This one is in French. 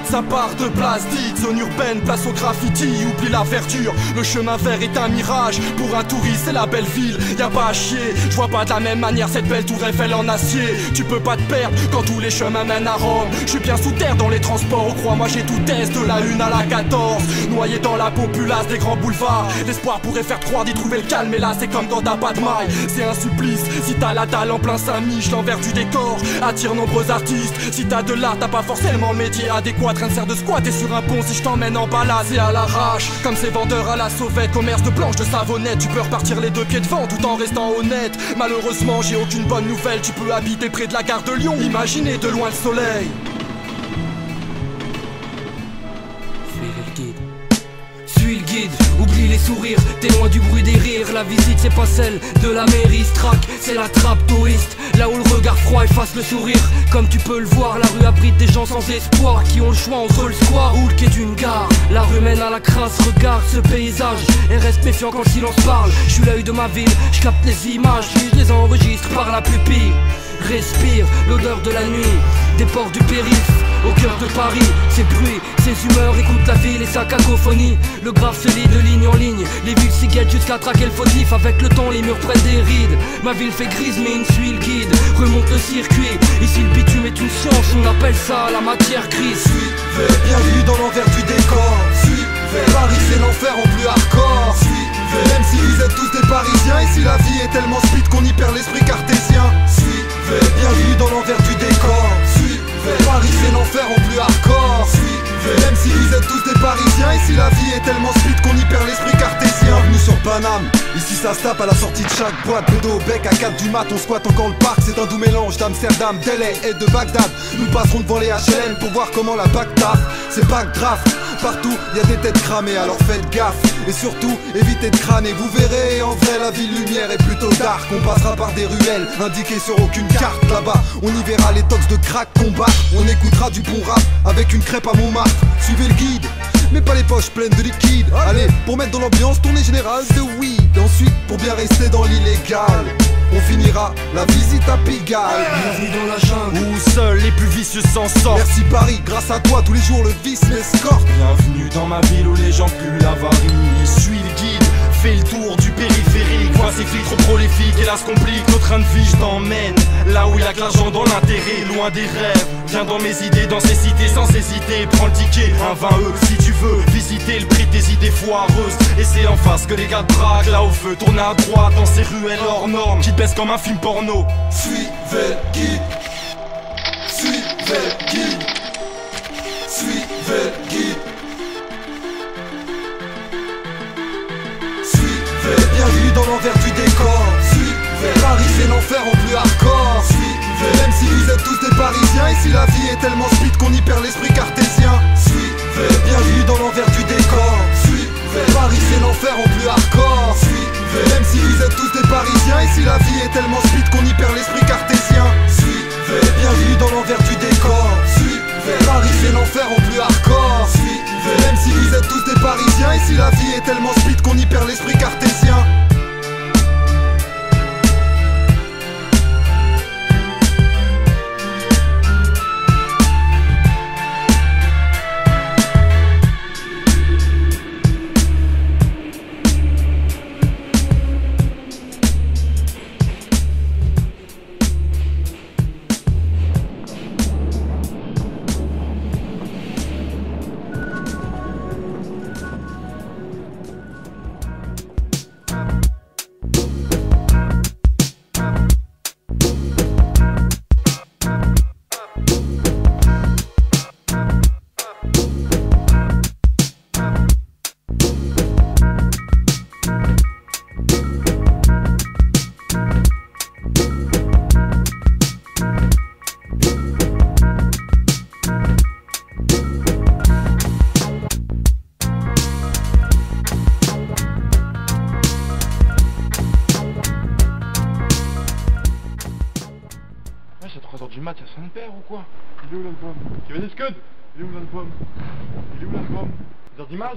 Ça part de place dite, zone urbaine, place au graffiti. Oublie la verdure, le chemin vert est un mirage. Pour un touriste c'est la belle ville, y'a pas à chier. Je vois pas de la même manière cette belle tour Eiffel en acier. Tu peux pas te perdre quand tous les chemins mènent à Rome. Je suis bien sous terre dans les transports, crois-moi j'ai tout test de la 1 à la 14. Noyé dans la populace des grands boulevards. L'espoir pourrait faire croire d'y trouver le calme, mais là c'est comme quand t'as pas de maille. C'est un supplice, si t'as la dalle en plein Saint-Mich. L'envers du décor attire nombreux artistes. Si t'as de l'art, t'as pas forcément le métier adéquat. Train de serre de squat et sur un pont si je t'emmène en balade. C'est à l'arrache, comme ces vendeurs à la sauvette. Commerce de planches de savonnette, tu peux repartir les deux pieds devant tout en restant honnête. Malheureusement j'ai aucune bonne nouvelle, tu peux habiter près de la gare de Lyon. Imaginez de loin le soleil. Suis le guide, oublie les sourires, t'es loin du bruit des rires. La visite c'est pas celle de la mairie, Strack, c'est la trappe touriste. Là où le regard froid efface le sourire. Comme tu peux le voir, la rue abrite des gens sans espoir, qui ont le choix entre le square ou le quai d'une gare. La rue mène à la crasse, regarde ce paysage et reste méfiant quand le silence parle. Je suis l'œil de ma ville, je capte les images, je les enregistre par la pupille. Respire l'odeur de la nuit, des ports du périph', au cœur de Paris. Ses bruits, ses humeurs, écoute la ville et sa cacophonie. Le graphe se lit de ligne en ligne, les villes s'y guettent jusqu'à traquer le fautif. Avec le temps les murs prennent des rides, ma ville fait grise mais une suit le guide. Remonte le circuit, ici le bitume est une science, on appelle ça la matière grise. Suivez, bienvenue dans l'envers du décor. Suivez, Paris c'est l'enfer en plus hardcore. Suivez, même si vous êtes tous des Parisiens, ici la vie est tellement speed qu'on y perd l'esprit cartésien. Suivez, bienvenue dans l'envers du décor. Suivez, Paris c'est l'enfer en plus hardcore. Suivez, même si vous êtes tous des Parisiens, ici la vie est tellement speed qu'on y perd l'esprit cartésien. Bienvenue sur Paname, ici ça se tape à la sortie de chaque boîte. Bédo au bec à 4 du mat, on squatte encore le parc. C'est un doux mélange d'Amsterdam, d'LA et de Bagdad. Nous passerons devant les HLM pour voir comment la BAC taffe. C'est pas grave, partout y a des têtes cramées, alors faites gaffe. Et surtout, évitez de crâner, vous verrez, en vrai la ville lumière est plutôt dark. On passera par des ruelles, indiquées sur aucune carte. Là-bas, on y verra les tox de crack combattre. On écoutera du bon rap, avec une crêpe à Montmartre. Suivez le guide, mais pas les poches pleines de liquide. Allez, pour mettre dans l'ambiance, tournée générale de weed. Ensuite, pour bien rester dans l'illégal, on finira la visite à Pigalle. Bienvenue dans la jungle, où seuls les plus vicieux s'en sortent. Merci Paris, grâce à toi tous les jours le vice m'escorte. Bienvenue dans ma ville où les gens puent l'avarie. Suis le guide, fais le tour du périphérique. Vois ces filles trop prolifiques et là se complique. Nos trains de vie, je t'emmène là où y'a que l'argent dans l'intérêt. Loin des rêves, viens dans mes idées, dans ces cités sans hésiter. Prends le ticket, un 20 € si tu veux visiter le prix des idées foireuses. Et c'est en face que les gars te braquent. Là au feu, tourne à droite dans ces ruelles hors normes qui te baissent comme un film porno. Suivez le guide, suivez le guide, suivez le guide. Suivez, bienvenue dans l'envers du décor. Suivez, Paris c'est l'enfer en plus hardcore. Suivez, même si vous êtes tous des Parisiens, ici la vie est tellement speed qu'on y perd l'esprit cartésien. Suivez, bienvenue dans l'envers du décor. Suivez, Paris c'est l'enfer en plus hardcore. Suivez, même si vous êtes tous des Parisiens, ici la vie est tellement speed qu'on y perd l'esprit cartésien. Suivez, bienvenue dans l'envers du décor. Suivez, Paris c'est l'enfer en plus hardcore. Suivez, même si vous êtes tous des Parisiens, ici la vie est tellement speed qu'on y perd l'esprit cartésien. À 3h du mat, y'a son père ou quoi? Il est où l'album? Kevin Scud? Il est où l'album? Il est où l'album? 10h d'image?